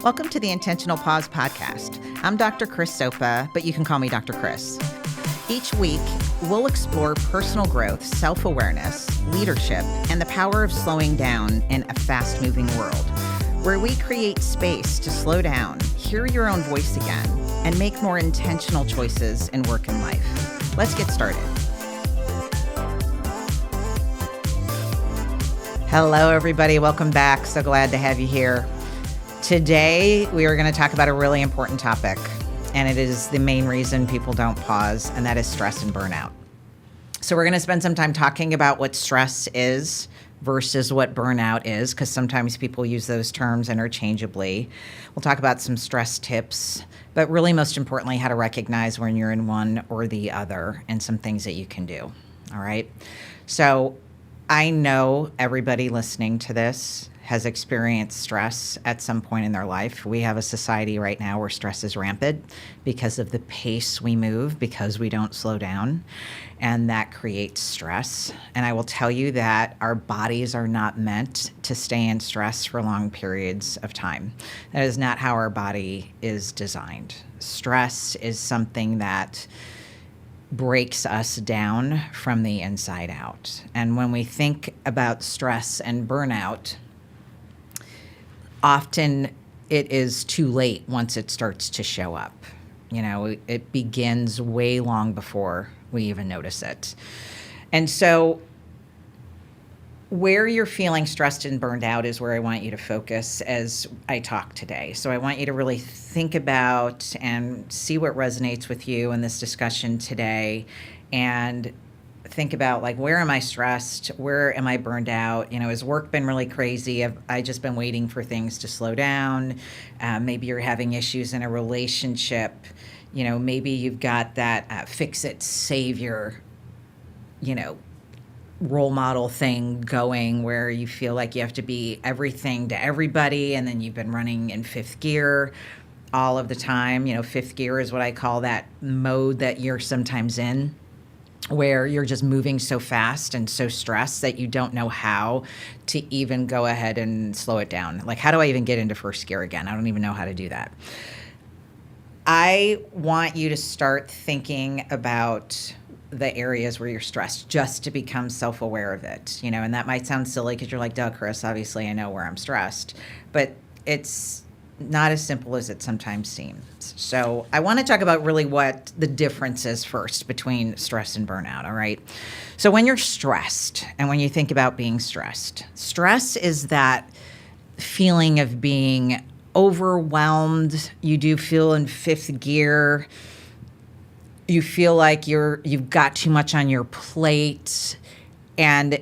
Welcome to the Intentional Pause podcast. I'm Dr. Chris Sopa, but you can call me Dr. Chris. Each week, we'll explore personal growth, self-awareness, leadership, and the power of slowing down in a fast-moving world, where we create space to slow down, hear your own voice again, and make more intentional choices in work and life. Let's get started. Hello, everybody. Welcome back. So glad to have you here. Today, we are going to talk about a really important topic, and it is the main reason people don't pause, and that is stress and burnout. So we're going to spend some time talking about what stress is versus what burnout is, because sometimes people use those terms interchangeably. We'll talk about some stress tips, but really most importantly, how to recognize when you're in one or the other and some things that you can do. All right. So I know everybody listening to this has experienced stress at some point in their life. We have a society right now where stress is rampant because of the pace we move, because we don't slow down, and that creates stress. And I will tell you that our bodies are not meant to stay in stress for long periods of time. That is not how our body is designed. Stress is something that breaks us down from the inside out. And when we think about stress and burnout, often it is too late once it starts to show up. You know, it begins way long before we even notice it. And so where you're feeling stressed and burned out is where I want you to focus as I talk today. So I want you to really think about and see what resonates with you in this discussion today, and think about, like, where am I stressed? Where am I burned out? You know, has work been really crazy? Have I just been waiting for things to slow down? Maybe you're having issues in a relationship. You know, maybe you've got that fix-it savior, you know, role model thing going where you feel like you have to be everything to everybody, and then you've been running in fifth gear all of the time. You know, fifth gear is what I call that mode that you're sometimes in, where you're just moving so fast and so stressed that you don't know how to even go ahead and slow it down. Like, how do I even get into first gear again? I don't even know how to do that. I want you to start thinking about the areas where you're stressed, just to become self-aware of it, you know, and that might sound silly because you're like, duh, Chris, obviously I know where I'm stressed, but it's not as simple as it sometimes seems. So I want to talk about really what the difference is first between stress and burnout, all right? So when you're stressed, and when you think about being stressed, stress is that feeling of being overwhelmed. You do feel in fifth gear. You feel like you've got too much on your plate, and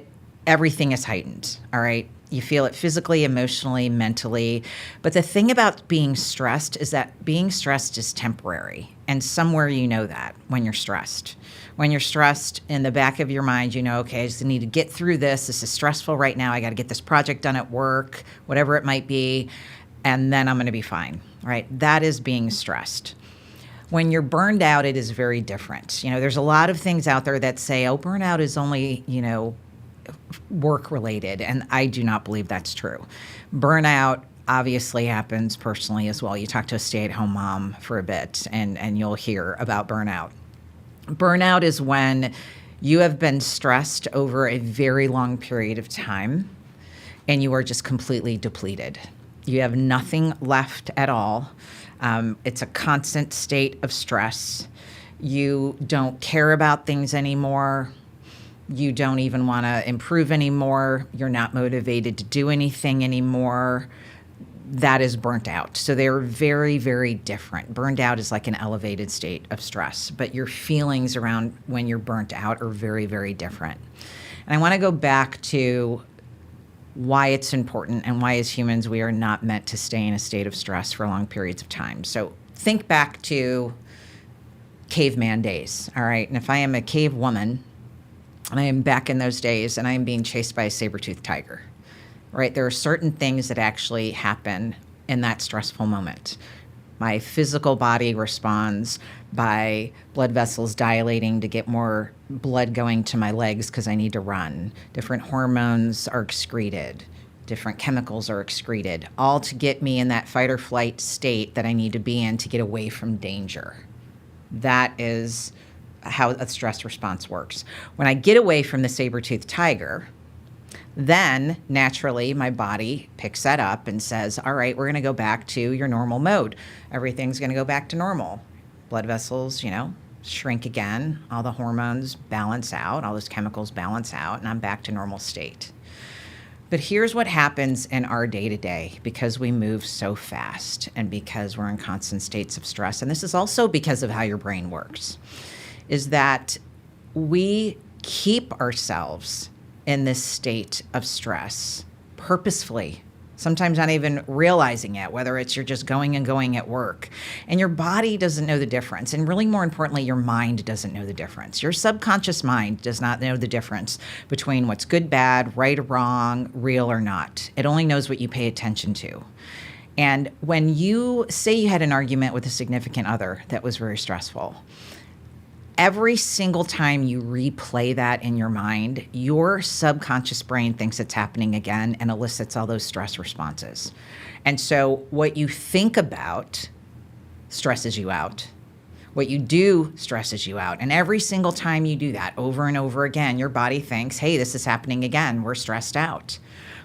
everything is heightened, all right? You feel it physically, emotionally, mentally. But the thing about being stressed is that being stressed is temporary. And somewhere you know that when you're stressed. When you're stressed, in the back of your mind, you know, okay, I just need to get through this. This is stressful right now. I got to get this project done at work, whatever it might be, and then I'm going to be fine, right? That is being stressed. When you're burned out, it is very different. You know, there's a lot of things out there that say, oh, burnout is only, you know, work related, and I do not believe that's true. Burnout obviously happens personally as well. You talk to a stay-at-home mom for a bit, and you'll hear about burnout. Burnout is when you have been stressed over a very long period of time, and you are just completely depleted. You have nothing left at all. It's a constant state of stress. You don't care about things anymore. You don't even want to improve anymore. You're not motivated to do anything anymore. That is burnt out. So they're very, very different. Burned out is like an elevated state of stress, but your feelings around when you're burnt out are very, very different. And I want to go back to why it's important and why, as humans, we are not meant to stay in a state of stress for long periods of time. So think back to caveman days, all right? And if I am a cave woman, and I am back in those days, and I am being chased by a saber-toothed tiger, right? There are certain things that actually happen in that stressful moment. My physical body responds by blood vessels dilating to get more blood going to my legs because I need to run. Different hormones are excreted. different chemicals are excreted, all to get me in that fight or flight state that I need to be in to get away from danger. That is how a stress response works. When I get away from the saber-toothed tiger, then naturally my body picks that up and says, all right, we're going to go back to your normal mode. Everything's going to go back to normal. Blood vessels, shrink again. All the hormones balance out. All those chemicals balance out, and I'm back to normal state. But here's what happens in our day-to-day because we move so fast and because we're in constant states of stress. And this is also because of how your brain works, is that we keep ourselves in this state of stress purposefully, sometimes not even realizing it, whether it's you're just going and going at work. And your body doesn't know the difference. And really more importantly, your mind doesn't know the difference. Your subconscious mind does not know the difference between what's good, bad, right or wrong, real or not. It only knows what you pay attention to. And when you say you had an argument with a significant other that was very stressful, every single time you replay that in your mind, your subconscious brain thinks it's happening again and elicits all those stress responses. And so what you think about stresses you out. What you do stresses you out. And every single time you do that over and over again, your body thinks, hey, this is happening again. We're stressed out.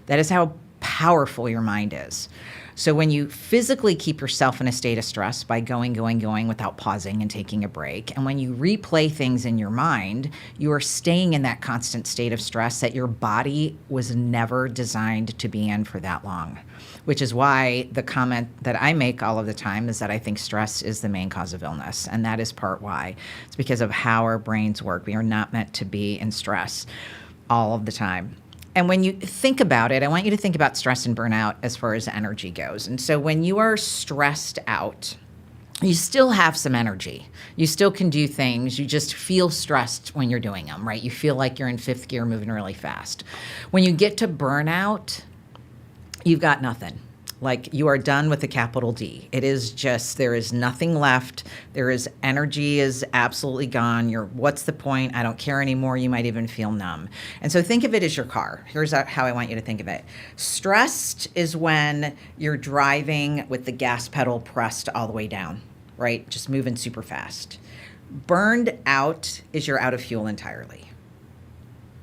That is how powerful your mind is. So when you physically keep yourself in a state of stress by going without pausing and taking a break, and when you replay things in your mind, you are staying in that constant state of stress that your body was never designed to be in for that long, which is why the comment that I make all of the time is that I think stress is the main cause of illness, and that is part why. It's because of how our brains work. We are not meant to be in stress all of the time. And when you think about it, I want you to think about stress and burnout as far as energy goes. And so when you are stressed out, you still have some energy. You still can do things. You just feel stressed when you're doing them, right? You feel like you're in fifth gear moving really fast. When you get to burnout, you've got nothing. Like you are done with a capital D. It is just, there is nothing left. Energy is absolutely gone. What's the point? I don't care anymore. You might even feel numb. And so think of it as your car. Here's how I want you to think of it. Stressed is when you're driving with the gas pedal pressed all the way down, right? Just moving super fast. Burned out is you're out of fuel entirely.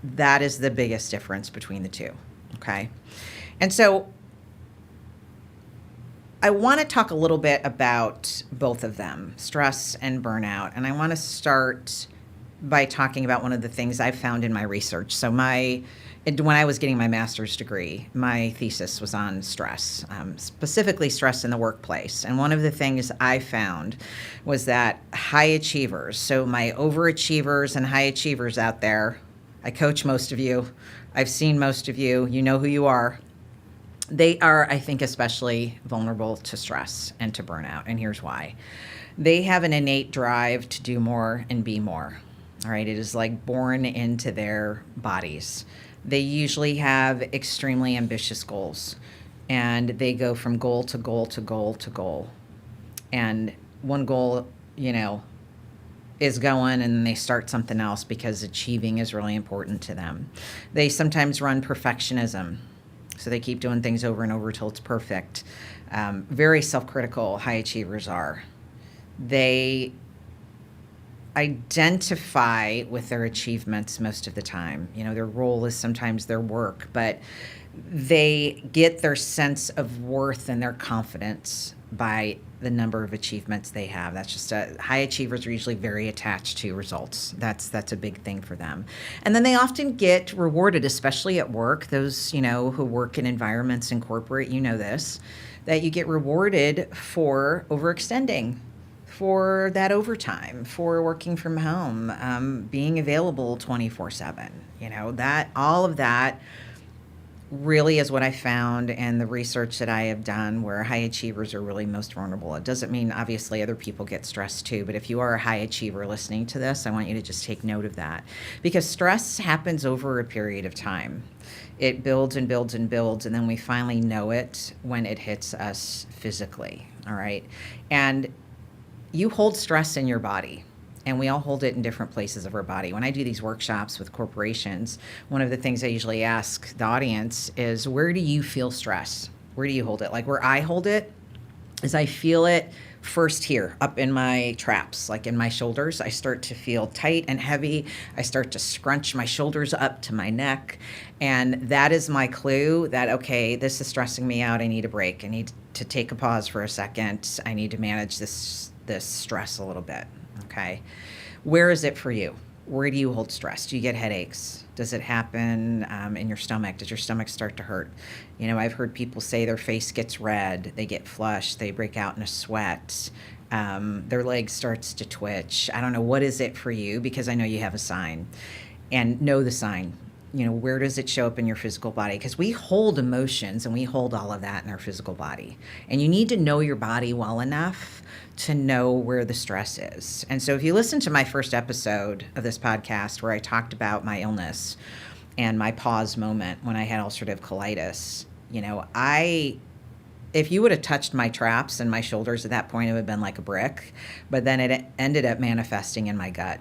That is the biggest difference between the two, okay? And so I want to talk a little bit about both of them, stress and burnout. And I want to start by talking about one of the things I've found in my research. So when I was getting my master's degree, my thesis was on stress, specifically stress in the workplace. And one of the things I found was that high achievers, so my overachievers and high achievers out there, I coach most of you, I've seen most of you, you know who you are. They are, I think, especially vulnerable to stress and to burnout. And here's why. They have an innate drive to do more and be more. All right. It is like born into their bodies. They usually have extremely ambitious goals, and they go from goal to goal to goal to goal. And one goal, is going, and they start something else because achieving is really important to them. They sometimes run perfectionism. So they keep doing things over and over until it's perfect. Very self-critical, high achievers are. They identify with their achievements most of the time. Their role is sometimes their work, but they get their sense of worth and their confidence by the number of achievements they have. That's just high achievers are usually very attached to results. That's a big thing for them. And then they often get rewarded, especially at work. Those, who work in environments in corporate, this, that you get rewarded for overextending, for that overtime, for working from home, being available 24/7. All of that really is what I found in the research that I have done, where high achievers are really most vulnerable. It doesn't mean obviously other people get stressed too, but if you are a high achiever listening to this, I want you to just take note of that, because stress happens over a period of time. It builds and builds and builds, and then we finally know it when it hits us physically, all right? And you hold stress in your body. and we all hold it in different places of our body. When I do these workshops with corporations, one of the things I usually ask the audience is, where do you feel stress? Where do you hold it? Like where I hold it is I feel it first here, up in my traps, like in my shoulders. I start to feel tight and heavy. I start to scrunch my shoulders up to my neck. And that is my clue that, okay, this is stressing me out. I need a break. I need to take a pause for a second. I need to manage this stress a little bit. Okay. Where is it for you? Where do you hold stress? Do you get headaches? Does it happen in your stomach? Does your stomach start to hurt? You know, I've heard people say their face gets red, they get flushed, they break out in a sweat, their leg starts to twitch. I don't know, what is it for you? Because I know you have a sign. And know the sign. You know, where does it show up in your physical body? Because we hold emotions and we hold all of that in our physical body. And you need to know your body well enough to know where the stress is. And so if you listen to my first episode of this podcast where I talked about my illness and my pause moment when I had ulcerative colitis, you know, if you would have touched my traps and my shoulders at that point, it would have been like a brick. But then it ended up manifesting in my gut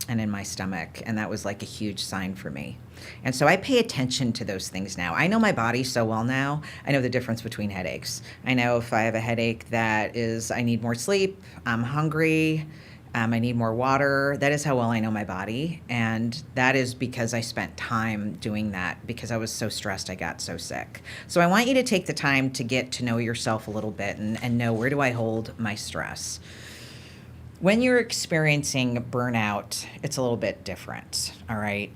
and in my stomach. And that was like a huge sign for me. And so I pay attention to those things now. I know my body so well now. I know the difference between headaches. I know if I have a headache that is, I need more sleep, I'm hungry, I need more water. That is how well I know my body. And that is because I spent time doing that because I was so stressed I got so sick. So I want you to take the time to get to know yourself a little bit and know, where do I hold my stress? When you're experiencing burnout, it's a little bit different, all right?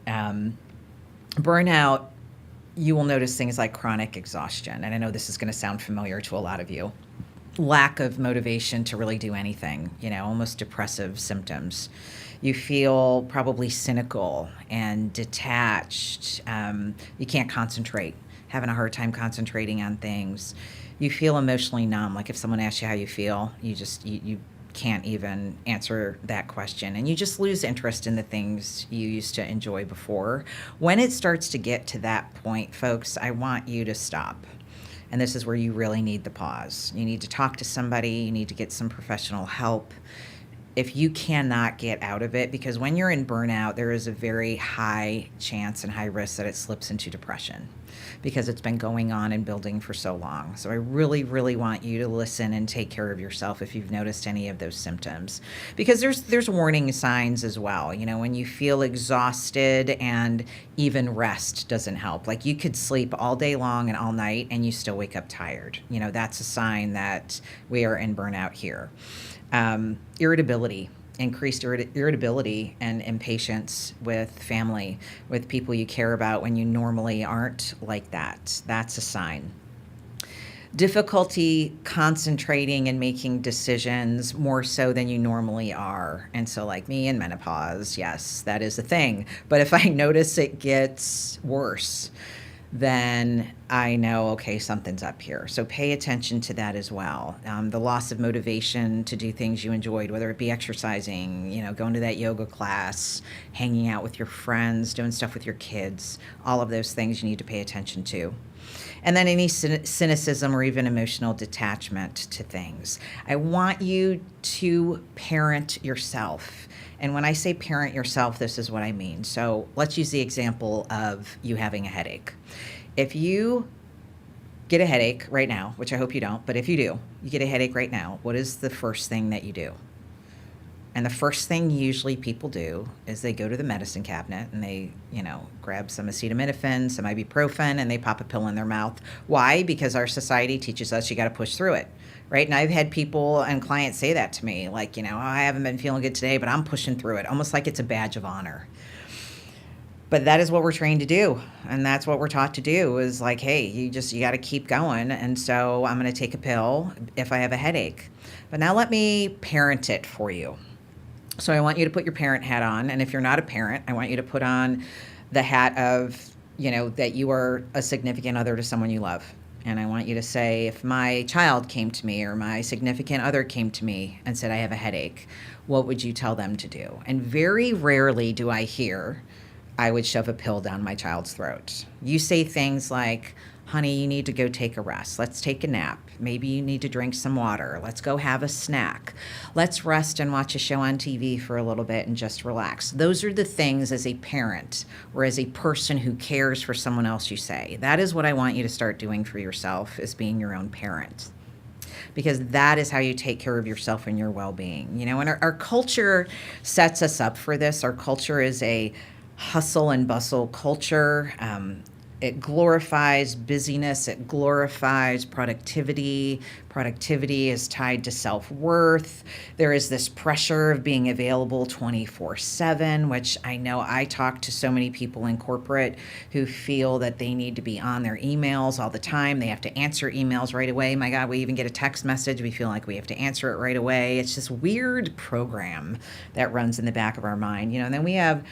Burnout, you will notice things like chronic exhaustion. And I know this is going to sound familiar to a lot of you. Lack of motivation to really do anything, you know, almost depressive symptoms. You feel probably cynical and detached. You can't concentrate, having a hard time concentrating on things. You feel emotionally numb. Like if someone asks you how you feel, you can't even answer that question, and you just lose interest in the things you used to enjoy before. When it starts to get to that point, folks, I want you to stop. And this is where you really need the pause. You need to talk to somebody, you need to get some professional help if you cannot get out of it, because when you're in burnout, there is a very high chance and high risk that it slips into depression because it's been going on and building for so long. So I really, really want you to listen and take care of yourself if you've noticed any of those symptoms, because there's warning signs as well. You know, when you feel exhausted and even rest doesn't help. Like you could sleep all day long and all night and you still wake up tired. You know, that's a sign that we are in burnout here. Irritability, increased irritability and impatience with family, with people you care about when you normally aren't like that. That's a sign. Difficulty concentrating and making decisions more so than you normally are. And so like me in menopause, yes, that is a thing. But if I notice it gets worse, then I know, okay, something's up here. So pay attention to that as well. The loss of motivation to do things you enjoyed, whether it be exercising, you know, going to that yoga class, hanging out with your friends, doing stuff with your kids, all of those things you need to pay attention to. And then any cynicism or even emotional detachment to things. I want you to parent yourself. And when I say parent yourself, this is what I mean. So let's use the example of you having a headache. If you get a headache right now, which I hope you don't, but if you do, you get a headache right now, what is the first thing that you do? And the first thing usually people do is they go to the medicine cabinet and they, you know, grab some acetaminophen, some ibuprofen, and they pop a pill in their mouth. Why? Because our society teaches us you got to push through it, right? And I've had people and clients say that to me, like, you know, I haven't been feeling good today, but I'm pushing through it, almost like it's a badge of honor. But that is what we're trained to do. And that's what we're taught to do is like, hey, you got to keep going. And so I'm going to take a pill if I have a headache. But now let me parent it for you. So I want you to put your parent hat on. And if you're not a parent, I want you to put on the hat of, you know, that you are a significant other to someone you love. And I want you to say, if my child came to me or my significant other came to me and said, I have a headache, what would you tell them to do? And very rarely do I hear I would shove a pill down my child's throat. You say things like, honey, you need to go take a rest. Let's take a nap. Maybe you need to drink some water. Let's go have a snack. Let's rest and watch a show on TV for a little bit and just relax. Those are the things as a parent or as a person who cares for someone else you say. That is what I want you to start doing for yourself, is being your own parent. Because that is how you take care of yourself and your well-being. You know, and our culture sets us up for this. Our culture is a hustle and bustle culture. It glorifies busyness. It glorifies productivity. Productivity is tied to self-worth. There is this pressure of being available 24/7, which I know I talk to so many people in corporate who feel that they need to be on their emails all the time. They have to answer emails right away. My God, we even get a text message. We feel like we have to answer it right away. It's this weird program that runs in the back of our mind, you know, and then we have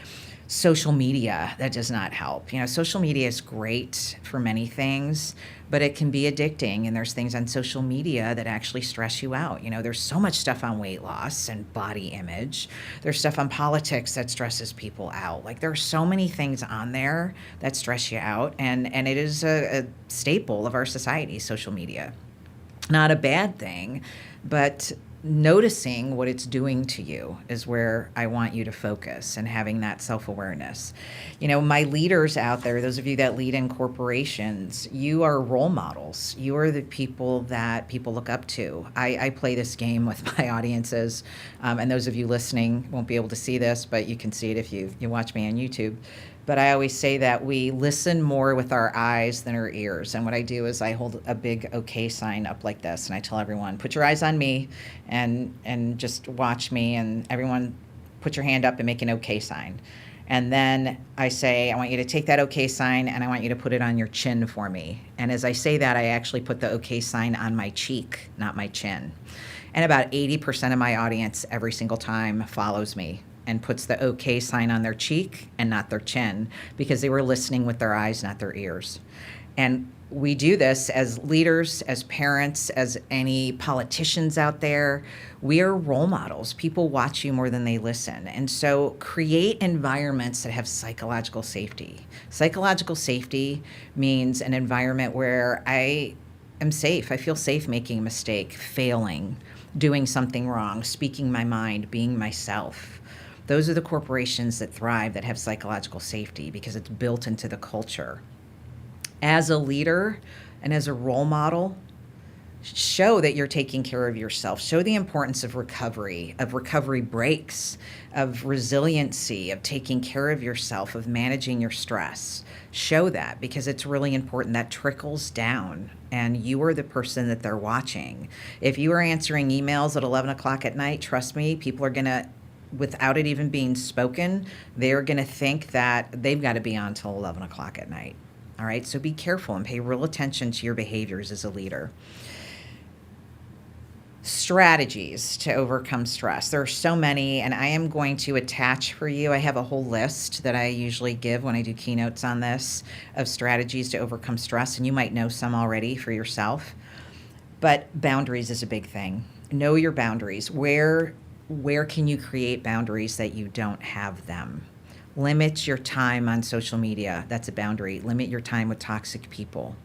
social media that does not help. You know, social media is great for many things, but it can be addicting. And there's things on social media that actually stress you out. You know, there's so much stuff on weight loss and body image. There's stuff on politics that stresses people out. Like, there are so many things on there that stress you out. And it is a staple of our society, social media. Not a bad thing, but noticing what it's doing to you is where I want you to focus, and having that self-awareness. You know, my leaders out there, those of you that lead in corporations, you are role models. You are the people that people look up to. I play this game with my audiences, and those of you listening won't be able to see this, but you can see it if you watch me on YouTube. But I always say that we listen more with our eyes than our ears. And what I do is I hold a big okay sign up like this, and I tell everyone, put your eyes on me and just watch me, and everyone put your hand up and make an okay sign. And then I say, I want you to take that okay sign and I want you to put it on your chin for me. And as I say that, I actually put the okay sign on my cheek, not my chin. And about 80% of my audience every single time follows me and puts the okay sign on their cheek and not their chin, because they were listening with their eyes, not their ears. And we do this as leaders, as parents, as any politicians out there. We are role models. People watch you more than they listen. And so create environments that have psychological safety. Psychological safety means an environment where I am safe. I feel safe making a mistake, failing, doing something wrong, speaking my mind, being myself. Those are the corporations that thrive, that have psychological safety, because it's built into the culture. As a leader and as a role model, show that you're taking care of yourself. Show the importance of recovery breaks, of resiliency, of taking care of yourself, of managing your stress. Show that, because it's really important. That trickles down, and you are the person that they're watching. If you are answering emails at 11 o'clock at night, trust me, people are going to, without it even being spoken, they're going to think that they've got to be on till 11 o'clock at night. All right, so be careful and pay real attention to your behaviors as a leader. Strategies to overcome stress. There are so many, and I am going to attach for you. I have a whole list that I usually give when I do keynotes on this, of strategies to overcome stress, and you might know some already for yourself. But boundaries is a big thing. Know your boundaries. Where can you create boundaries that you don't have them? Limit your time on social media. That's a boundary. Limit your time with toxic people.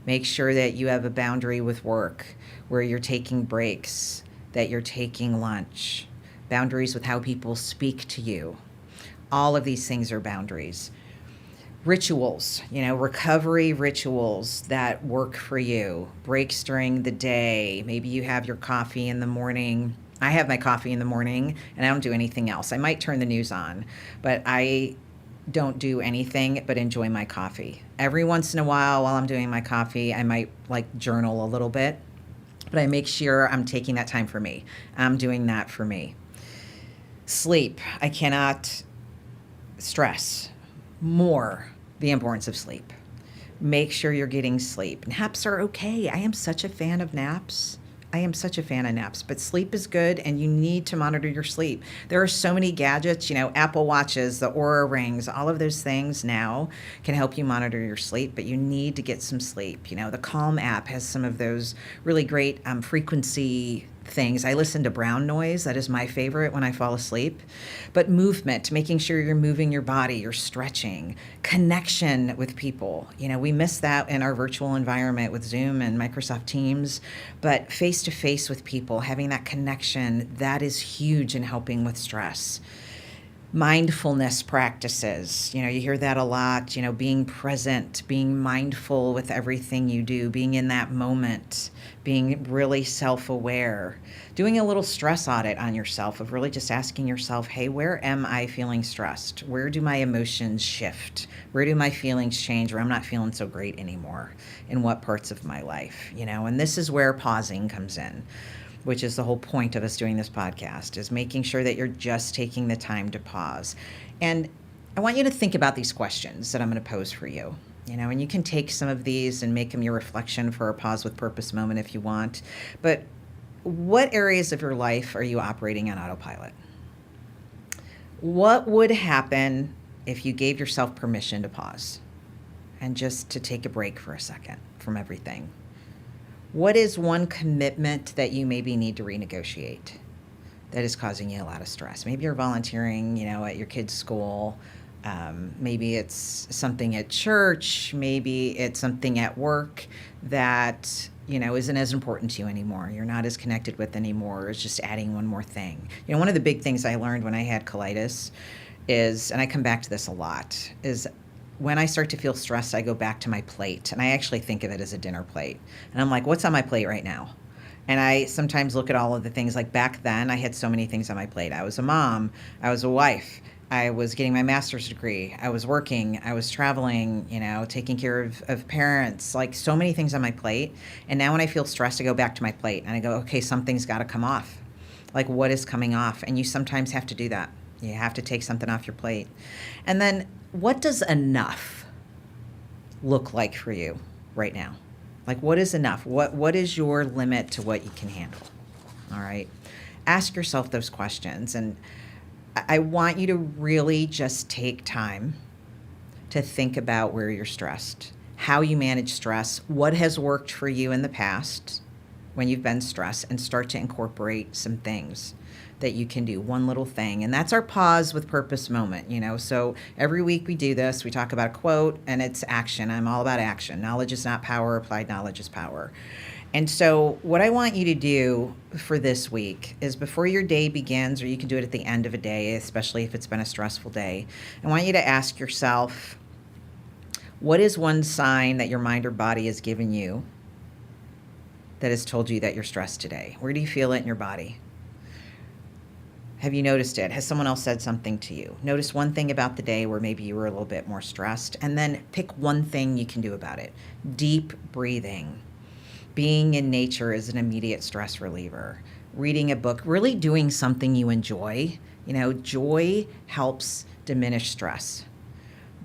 Make sure that you have a boundary with work, where you're taking breaks, that you're taking lunch. Boundaries with how people speak to you. All of these things are boundaries. Rituals, recovery rituals that work for you. Breaks during the day. Maybe you have your coffee in the morning. I have my coffee in the morning and I don't do anything else. I might turn the news on, but I don't do anything but enjoy my coffee. Every once in a while I'm doing my coffee, I might journal a little bit, but I make sure I'm taking that time for me. I'm doing that for me. Sleep. I cannot stress more the importance of sleep. Make sure you're getting sleep. Naps are okay. I am such a fan of naps. But sleep is good, and you need to monitor your sleep. There are so many gadgets, Apple Watches, the Oura Rings, all of those things now can help you monitor your sleep, but you need to get some sleep. The Calm app has some of those really great frequency things. I listen to brown noise. That is my favorite when I fall asleep. But movement, making sure you're moving your body, you're stretching, connection with people. We miss that in our virtual environment with Zoom and Microsoft Teams, but face to face with people, having that connection, that is huge in helping with stress. Mindfulness practices, you hear that a lot, being present, being mindful with everything you do, being in that moment, being really self-aware, doing a little stress audit on yourself of really just asking yourself, hey, where am I feeling stressed? Where do my emotions shift? Where do my feelings change where I'm not feeling so great anymore? In what parts of my life, and this is where pausing comes in, which is the whole point of us doing this podcast, is making sure that you're just taking the time to pause. And I want you to think about these questions that I'm going to pose for you. And you can take some of these and make them your reflection for a pause with purpose moment if you want. But what areas of your life are you operating on autopilot? What would happen if you gave yourself permission to pause and just to take a break for a second from everything? What is one commitment that you maybe need to renegotiate that is causing you a lot of stress? Maybe you're volunteering, at your kid's school. Maybe it's something at church. Maybe it's something at work that, isn't as important to you anymore. You're not as connected with anymore. It's just adding one more thing. One of the big things I learned when I had colitis is, and I come back to this a lot, is when I start to feel stressed, I go back to my plate, and I actually think of it as a dinner plate. And I'm like, what's on my plate right now? And I sometimes look at all of the things, like back then, I had so many things on my plate. I was a mom, I was a wife, I was getting my master's degree, I was working, I was traveling, taking care of parents, like so many things on my plate. And now when I feel stressed, I go back to my plate, and I go, okay, something's got to come off. Like, what is coming off? And you sometimes have to do that. You have to take something off your plate. And then, what does enough look like for you right now? Like, what is enough? What is your limit to what you can handle? All right. Ask yourself those questions. And I want you to really just take time to think about where you're stressed, how you manage stress, what has worked for you in the past when you've been stressed, and start to incorporate some things that you can do, one little thing. And that's our pause with purpose moment, So every week we do this, we talk about a quote, and it's action. I'm all about action. Knowledge is not power, applied knowledge is power. And so what I want you to do for this week is, before your day begins, or you can do it at the end of a day, especially if it's been a stressful day, I want you to ask yourself, what is one sign that your mind or body has given you that has told you that you're stressed today? Where do you feel it in your body? Have you noticed it? Has someone else said something to you? Notice one thing about the day where maybe you were a little bit more stressed, and then pick one thing you can do about it. Deep breathing. Being in nature is an immediate stress reliever. Reading a book, really doing something you enjoy. Joy helps diminish stress.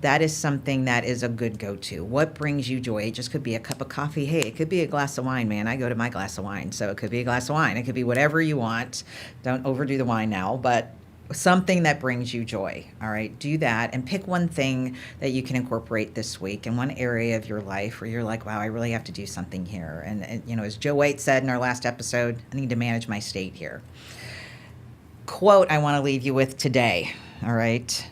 That is something that is a good go-to. What brings you joy? It just could be a cup of coffee. Hey, it could be a glass of wine, man. I go to my glass of wine. So it could be a glass of wine. It could be whatever you want. Don't overdo the wine now, but something that brings you joy. All right, do that, and pick one thing that you can incorporate this week in one area of your life where you're like, wow, I really have to do something here. And as Joe White said in our last episode, I need to manage my state here. Quote I want to leave you with today. All right.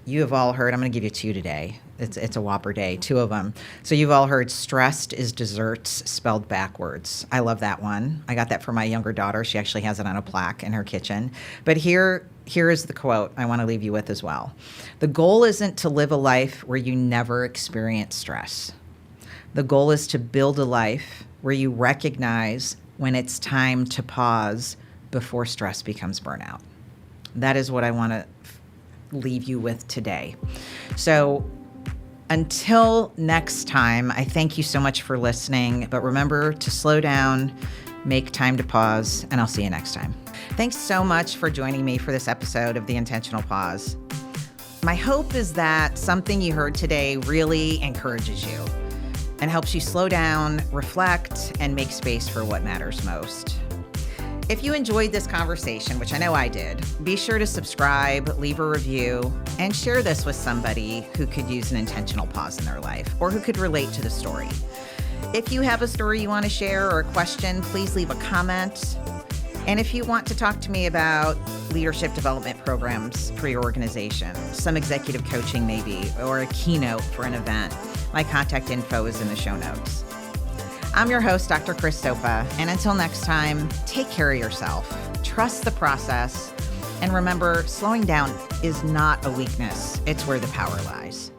You have all heard, I'm going to give you two today. It's a whopper day, two of them. So you've all heard, stressed is desserts spelled backwards. I love that one. I got that for my younger daughter. She actually has it on a plaque in her kitchen. But here is the quote I want to leave you with as well. The goal isn't to live a life where you never experience stress. The goal is to build a life where you recognize when it's time to pause before stress becomes burnout. That is what I want to leave you with today. So until next time, I thank you so much for listening, but remember to slow down, make time to pause, and I'll see you next time. Thanks so much for joining me for this episode of The Intentional Pause. My hope is that something you heard today really encourages you and helps you slow down, reflect, and make space for what matters most. If you enjoyed this conversation, which I know I did, be sure to subscribe, leave a review, and share this with somebody who could use an intentional pause in their life or who could relate to the story. If you have a story you want to share or a question, please leave a comment. And if you want to talk to me about leadership development programs for your organization, some executive coaching maybe, or a keynote for an event, my contact info is in the show notes. I'm your host, Dr. Chris Sopa, and until next time, take care of yourself, trust the process, and remember, slowing down is not a weakness, it's where the power lies.